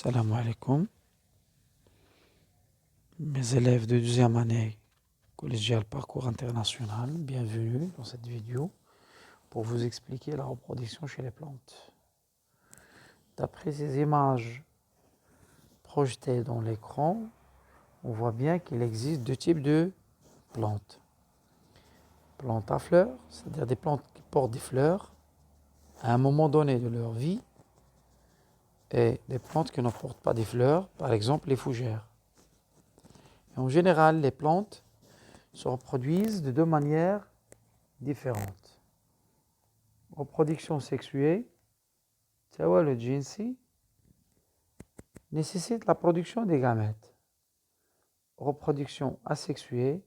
Salam alaikum. Mes élèves de deuxième année collégiale parcours international, bienvenue dans cette vidéo pour vous expliquer la reproduction chez les plantes. D'après ces images projetées dans l'écran, on voit bien qu'il existe deux types de plantes. Plantes à fleurs, c'est-à-dire des plantes qui portent des fleurs à un moment donné de leur vie, et des plantes qui ne portent pas des fleurs, par exemple les fougères. Et en général, les plantes se reproduisent de deux manières différentes. Reproduction sexuée, le jinsi, nécessite la production des gamètes. Reproduction asexuée,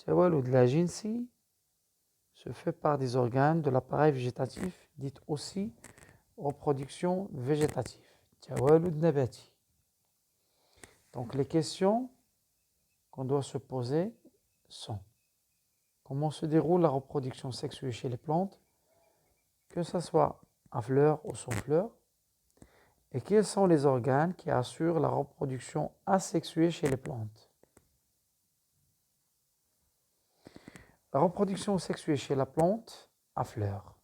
de la jinsi, se fait par des organes de l'appareil végétatif, dite aussi reproduction végétative. Donc les questions qu'on doit se poser sont: comment se déroule la reproduction sexuée chez les plantes, que ce soit à fleurs ou sans fleurs, et quels sont les organes qui assurent la reproduction asexuée chez les plantes. La reproduction sexuée chez la plante à fleurs.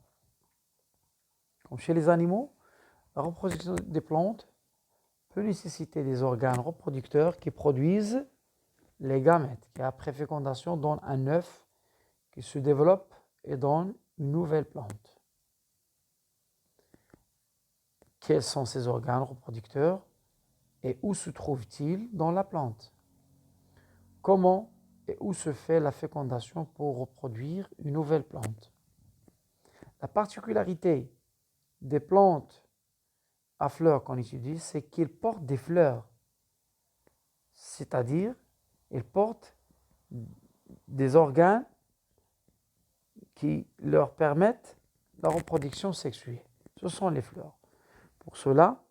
Comme chez les animaux, la reproduction des plantes peut nécessiter des organes reproducteurs qui produisent les gamètes, qui après fécondation donnent un œuf qui se développe et donne une nouvelle plante. Quels sont ces organes reproducteurs et où se trouvent-ils dans la plante? Comment et où se fait la fécondation pour reproduire une nouvelle plante? La particularité des plantes à fleurs qu'on étudie, c'est qu'ils portent des fleurs, c'est-à-dire ils portent des organes qui leur permettent la reproduction sexuée. Ce sont les fleurs. Pour cela,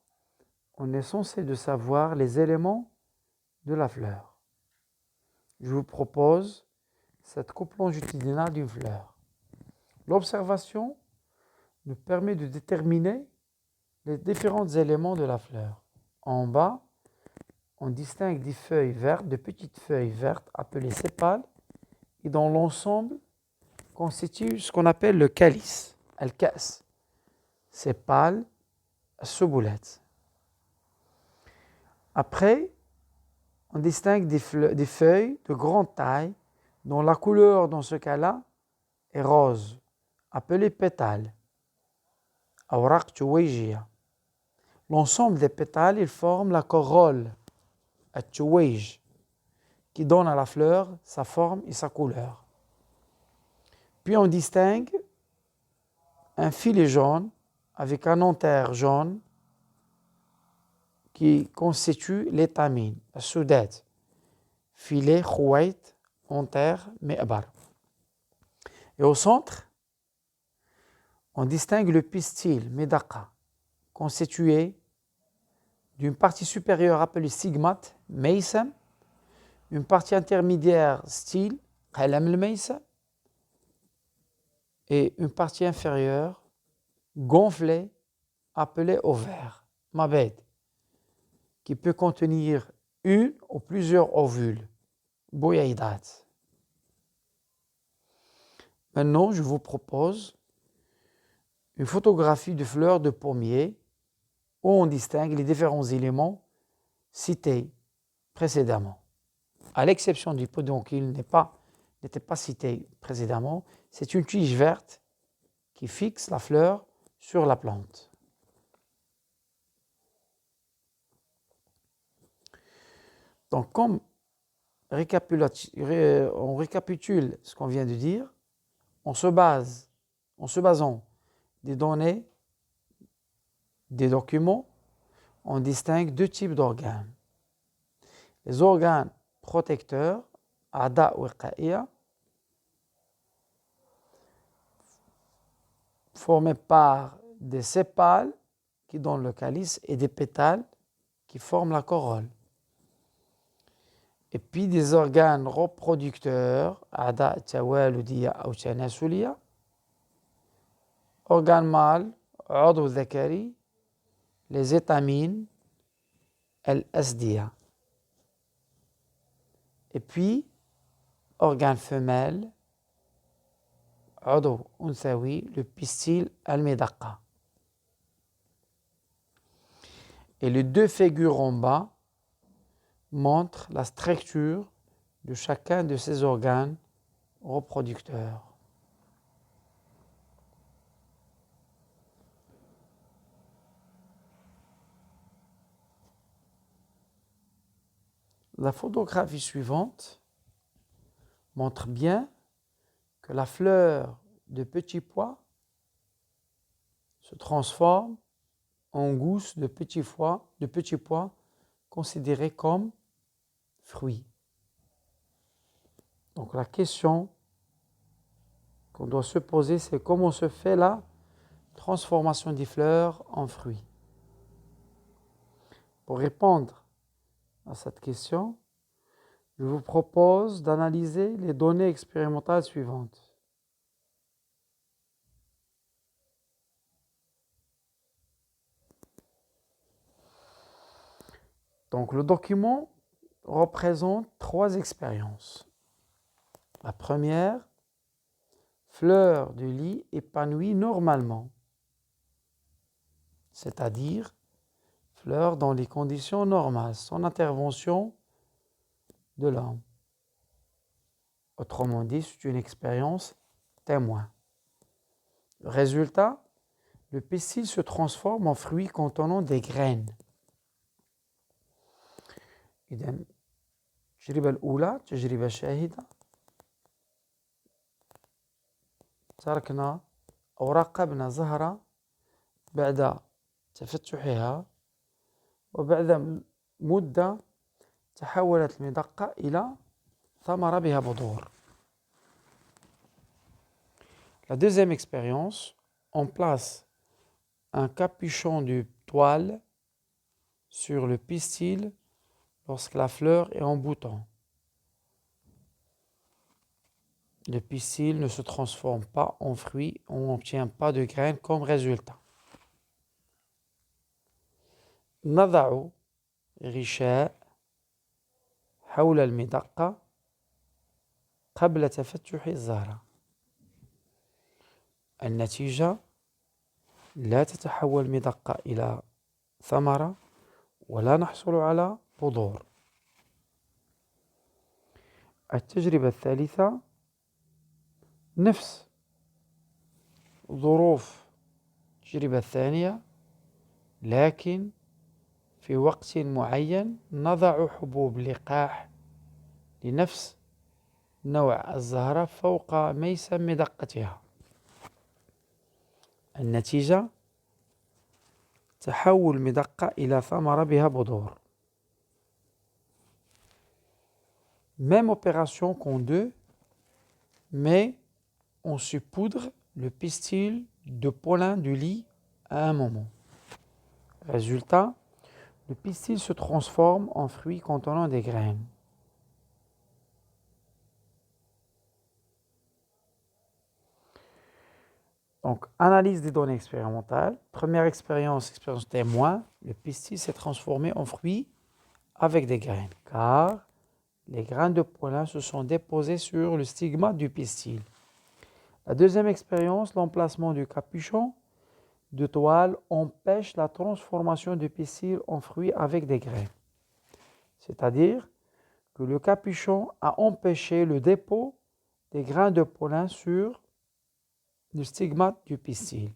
on est censé de savoir les éléments de la fleur. Je vous propose cette coupe longitudinale d'une fleur. L'observation nous permet de déterminer les différents éléments de la fleur. En bas, on distingue des feuilles vertes, de petites feuilles vertes appelées sépales, et dans l'ensemble constitue ce qu'on appelle le calice, al-kas. Sépales, souboulette. Après, on distingue des feuilles de grande taille, dont la couleur dans ce cas-là est rose, appelée pétales. Awraq tuwayjiya. L'ensemble des pétales, ils forment la corolle, at-tuwayj, qui donne à la fleur sa forme et sa couleur. Puis on distingue un filet jaune avec un antère jaune qui constitue l'étamine, la soudat. Filet, khouait, antère, me'bar. Et au centre, on distingue le pistil, médaqa, constitué d'une partie supérieure appelée stigmate, meysam, une partie intermédiaire, style, qalam al-meysam, et une partie inférieure, gonflée, appelée ovaire, mabed, qui peut contenir une ou plusieurs ovules, boyaïdat. Maintenant, je vous propose une photographie de fleurs de pommier où on distingue les différents éléments cités précédemment. À l'exception du pédoncule n'était pas cité précédemment, c'est une tige verte qui fixe la fleur sur la plante. Donc, comme on récapitule ce qu'on vient de dire, en se basant des données, des documents, on distingue deux types d'organes. Les organes protecteurs, ada ou qa'iya, formés par des sépales qui donnent le calice et des pétales qui forment la corolle. Et puis des organes reproducteurs, ada tawaludiya ou tanasuliya, organes mâles, udou dhakari, les étamines, الأسدية. Et puis, organe femelle, عضو أنثوي, le pistil المدقة. Et les deux figures en bas montrent la structure de chacun de ces organes reproducteurs. La photographie suivante montre bien que la fleur de petit pois se transforme en gousse de petits pois considérés comme fruits. Donc la question qu'on doit se poser, c'est comment se fait la transformation des fleurs en fruits. Pour répondre à cette question, je vous propose d'analyser les données expérimentales suivantes. Donc le document représente 3 expériences. La première, fleur du lit épanouie normalement, c'est-à-dire fleur dans les conditions normales, sans intervention de l'homme. Autrement dit, c'est une expérience témoin. Résultat, le pistil se transforme en fruit contenant des graines. إذن التجربة الأولى تجربة شاهدة. تركنا أو راقبنا زهرة بعد تفتحها، وبعد مدة تحولت المدقة إلى ثمرة بها بذور. La deuxième expérience, on place un capuchon de toile sur le pistil lorsque la fleur est en bouton. Le pistil ne se transforme pas en fruit, on n'obtient pas de graines comme résultat. نضع غشاء حول المدقة قبل تفتح الزهرة. النتيجة لا تتحول المدقة إلى ثمرة ولا نحصل على بذور. التجربة الثالثة نفس ظروف التجربة الثانية، لكن في وقت معين نضع حبوب لقاح لنفس نوع الزهرة فوق ميسم مدقتها. النتيجة تحول المدقة إلى ثمرة بها بذور. Même opération qu'en deux, mais on saupoudre le pistil de pollen du lit à un moment. Résultat, le pistil se transforme en fruit contenant des graines. Donc, analyse des données expérimentales. Première expérience témoin, le pistil s'est transformé en fruit avec des graines, car les graines de pollen se sont déposées sur le stigmate du pistil. La deuxième expérience, l'emplacement du capuchon de toile empêche la transformation du pistil en fruit avec des graines. C'est-à-dire que le capuchon a empêché le dépôt des grains de pollen sur le stigmate du pistil.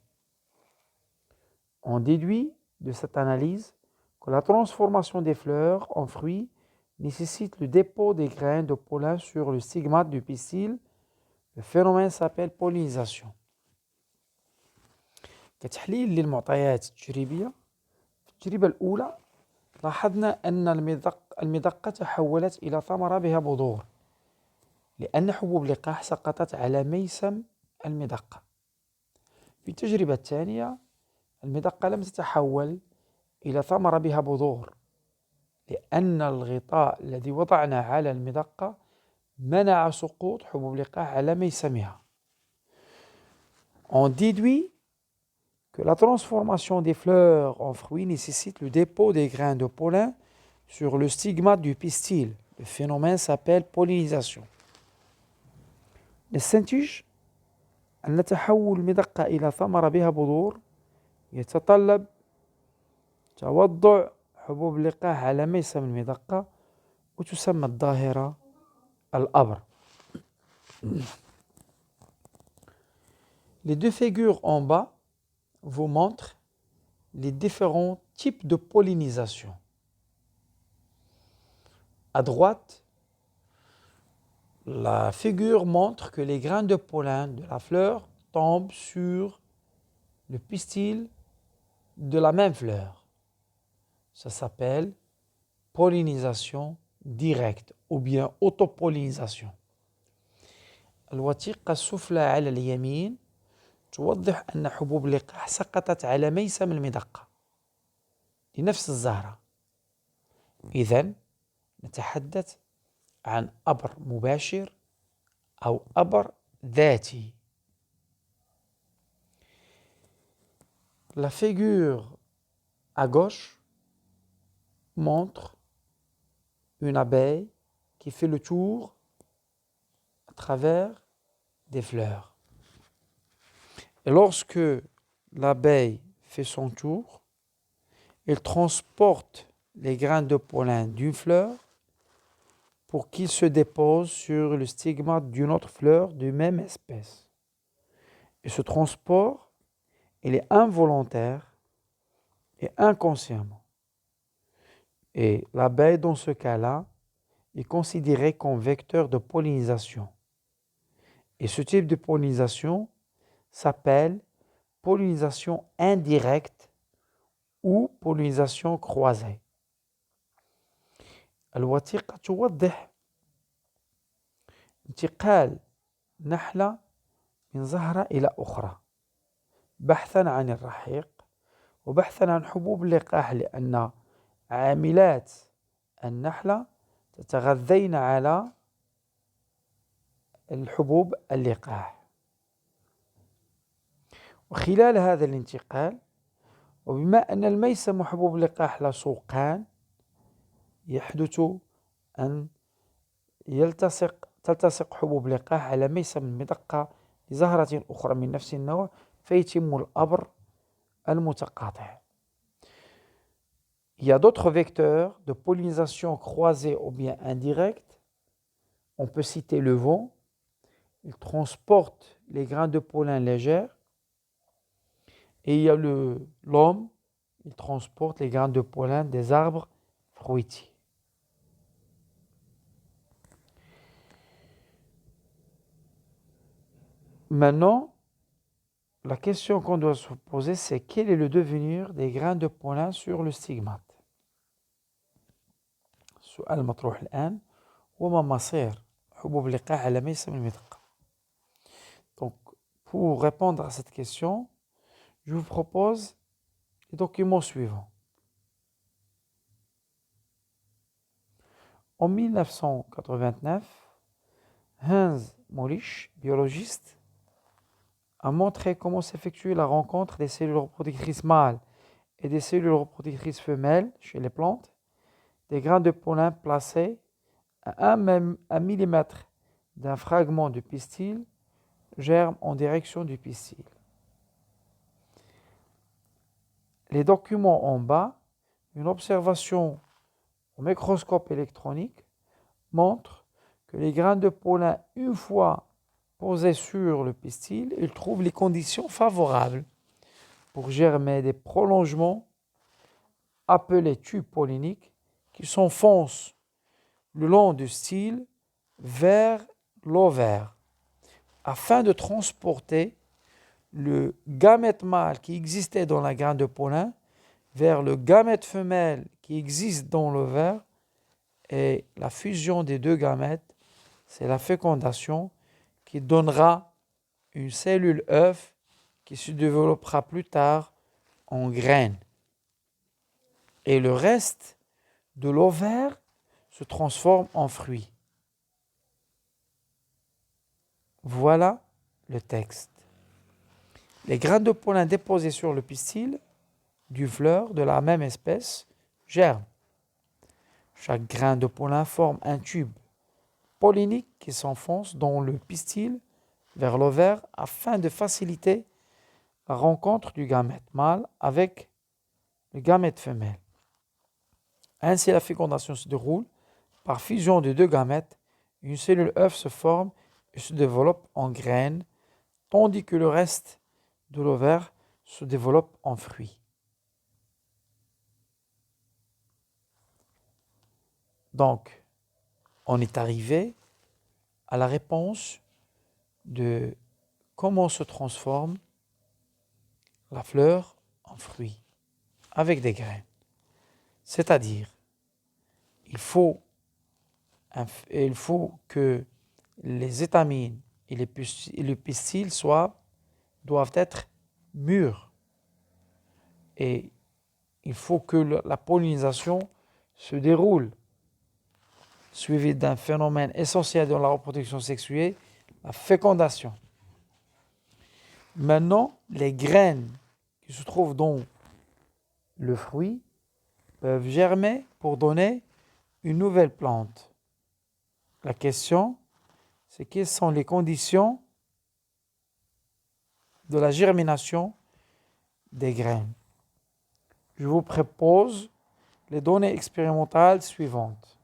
On déduit de cette analyse que la transformation des fleurs en fruits nécessite le dépôt des grains de pollen sur le stigmate du pistil. Le phénomène s'appelle pollinisation. كتحليل للمعطيات التجريبية، في التجربة الأولى لاحظنا أن المدقة تحولت إلى ثمرة بها بذور لأن حبوب لقاح سقطت على ميسم المدقة. في التجربة الثانية المدقة لم تتحول إلى ثمرة بها بذور لأن الغطاء الذي وضعنا على المدقة منع سقوط حبوب لقاح على ميسمها. On déduit que la transformation des fleurs en fruits nécessite le dépôt des grains de pollen sur le stigmate du pistil. Le phénomène s'appelle pollinisation. نستنتج أن تحول المدقة إلى ثمرة بها بذور يتطلب توضع حبوب اللقاح على ميسم المدقة وتسمى الظاهرة الأبر. Les deux figures en bas vous montrent les différents types de pollinisation. À droite, la figure montre que les grains de pollen de la fleur tombent sur le pistil de la même fleur. Ça s'appelle pollinisation directe ou bien autopollinisation. الوثيقة السفلى على اليمين توضح أن حبوب اللقاح سقطت على ميسم المدقة لنفس الزهرة. إذن نتحدث عن أبر مباشر أو أبر ذاتي. La figure à gauche montre une abeille qui fait le tour à travers des fleurs. Et lorsque l'abeille fait son tour, elle transporte les grains de pollen d'une fleur pour qu'ils se déposent sur le stigmate d'une autre fleur de même espèce. Et ce transport, il est involontaire et inconsciemment. Et l'abeille, dans ce cas-là, est considérée comme vecteur de pollinisation. Et ce type de pollinisation s'appelle pollinisation indirecte ou pollinisation croisée. الوثيقة توضح انتقال نحلة من زهرة إلى أخرى بحثاً عن الرحيق وبحثاً عن حبوب اللقاح لأن عاملات النحلة تتغذين على الحبوب اللقاح. وخلال هذا الانتقال وبما أن الميسم وحبوب اللقاح لصوقان يحدث أن تلتصق حبوب اللقاح على ميسم المدقة لزهرة أخرى من نفس النوع فيتم الأبر المتقاطع. Il y a d'autres vecteurs de pollinisation croisée ou bien indirecte. On peut citer le vent. Il transporte les grains de pollen légers. Et il y a l'homme. Il transporte les grains de pollen des arbres fruitiers. Maintenant, la question qu'on doit se poser, c'est quel est le devenir des grains de pollen sur le stigmate. السؤال المطروح الآن وما مصير حبوب اللقاح على ميسم المدقة. Donc, pour répondre à cette question, je vous propose les documents suivants. En 1989, Hans Molisch, biologiste, a montré comment s'effectue la rencontre des cellules reproductrices mâles et des cellules reproductrices femelles chez les plantes, des grains de pollen placés à 1 millimètre d'un fragment de pistil germent en direction du pistil. Les documents en bas, une observation au microscope électronique montre que les grains de pollen, une fois posés sur le pistil, ils trouvent les conditions favorables pour germer des prolongements appelés tubes polliniques qui s'enfoncent le long du style vers l'ovaire afin de transporter le gamète mâle qui existait dans la graine de pollen vers le gamète femelle qui existe dans l'ovaire, et la fusion des deux gamètes, c'est la fécondation qui donnera une cellule œuf qui se développera plus tard en graine. Et le reste de l'ovaire se transforme en fruit. Voilà le texte. Les grains de pollen déposés sur le pistil du fleur de la même espèce germent. Chaque grain de pollen forme un tube pollinique qui s'enfonce dans le pistil vers l'ovaire afin de faciliter la rencontre du gamète mâle avec le gamète femelle. Ainsi, la fécondation se déroule par fusion de deux gamètes. Une cellule œuf se forme et se développe en graine, tandis que le reste de l'ovaire se développe en fruit. Donc, on est arrivé à la réponse de comment se transforme la fleur en fruit avec des graines. C'est-à-dire, il faut que les étamines et les pistils doivent être mûrs. Et il faut que la pollinisation se déroule, suivie d'un phénomène essentiel dans la reproduction sexuée, la fécondation. Maintenant, les graines qui se trouvent dans le fruit peuvent germer pour donner une nouvelle plante. La question, c'est quelles sont les conditions de la germination des graines. Je vous propose les données expérimentales suivantes.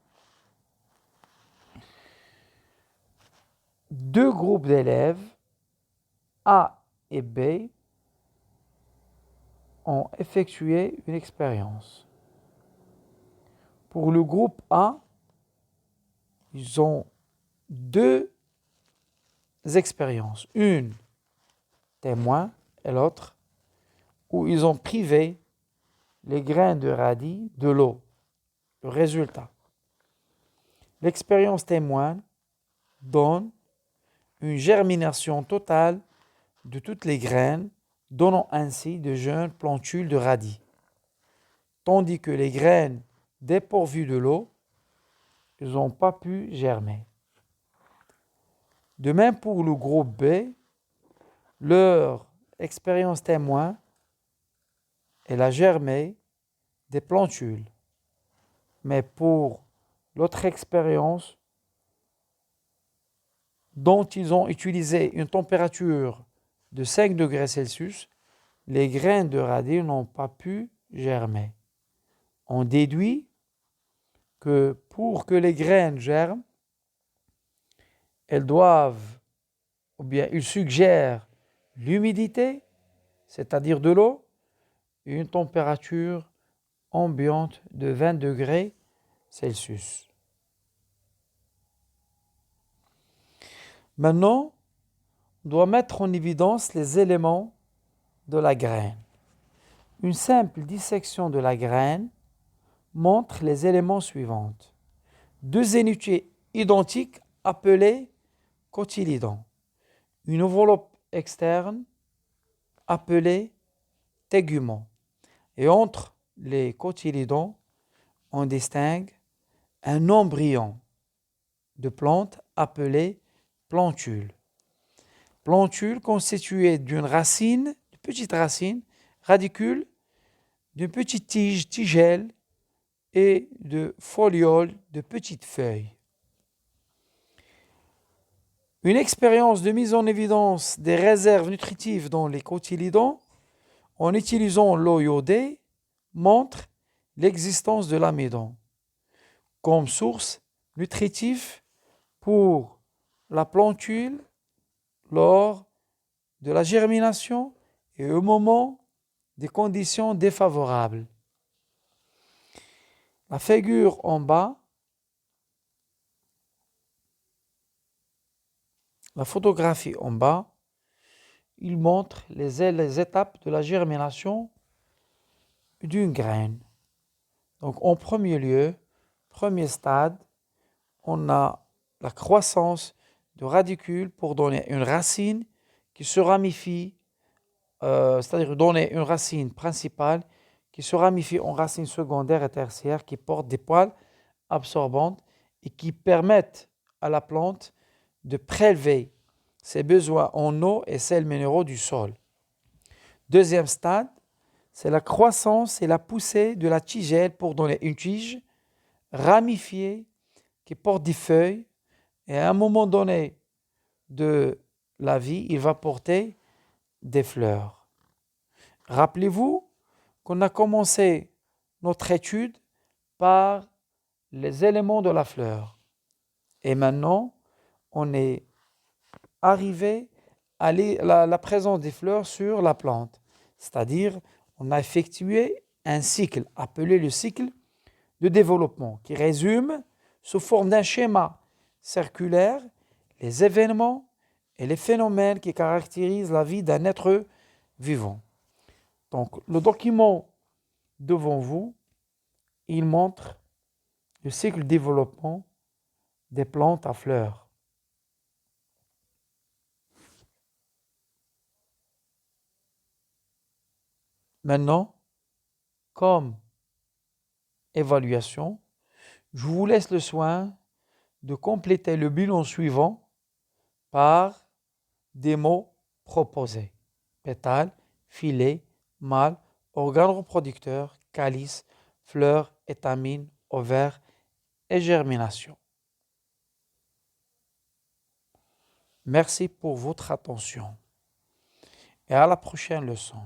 Deux groupes d'élèves, A et B, ont effectué une expérience. Pour le groupe A, ils ont deux expériences. Une témoin et l'autre où ils ont privé les graines de radis de l'eau. Le résultat. L'expérience témoin donne une germination totale de toutes les graines, donnant ainsi de jeunes plantules de radis. Tandis que les graines dépourvues de l'eau, ils n'ont pas pu germer. De même pour le groupe B, leur expérience témoin, elle a germé des plantules. Mais pour l'autre expérience, dont ils ont utilisé une température de 5 degrés Celsius, les graines de radis n'ont pas pu germer. On déduit que pour que les graines germent, ils suggèrent l'humidité, c'est-à-dire de l'eau, et une température ambiante de 20 degrés Celsius. Maintenant, on doit mettre en évidence les éléments de la graine. Une simple dissection de la graine montre les éléments suivants. Deux unités identiques appelées cotylédons. Une enveloppe externe appelée tégument. Et entre les cotylédons, on distingue un embryon de plante appelé plantule. Plantule constituée d'une racine, de petites racines, radicules, d'une petite tige, tigelle et de folioles, de petites feuilles. Une expérience de mise en évidence des réserves nutritives dans les cotylédons en utilisant l'eau iodée montre l'existence de l'amidon comme source nutritive pour la plantule lors de la germination et au moment des conditions défavorables. La figure en bas, la photographie en bas, il montre les étapes de la germination d'une graine. Donc en premier lieu, premier stade, on a la croissance de radicules pour donner une racine qui se ramifie, c'est-à-dire donner une racine principale qui se ramifie en racines secondaires et tertiaires qui portent des poils absorbantes et qui permettent à la plante de prélever ses besoins en eau et sels minéraux du sol. Deuxième stade, c'est la croissance et la poussée de la tigelle pour donner une tige ramifié, qui porte des feuilles, et à un moment donné de la vie, il va porter des fleurs. Rappelez-vous qu'on a commencé notre étude par les éléments de la fleur. Et maintenant, on est arrivé à la présence des fleurs sur la plante. C'est-à-dire, on a effectué un cycle appelé le cycle de développement qui résume sous forme d'un schéma circulaire les événements et les phénomènes qui caractérisent la vie d'un être vivant. Donc, le document devant vous, il montre le cycle de développement des plantes à fleurs. Maintenant, comme évaluation, je vous laisse le soin de compléter le bilan suivant par des mots proposés. Pétales, filets, mâle, organes reproducteurs, calice, fleurs, étamines, ovaires et germination. Merci pour votre attention et à la prochaine leçon.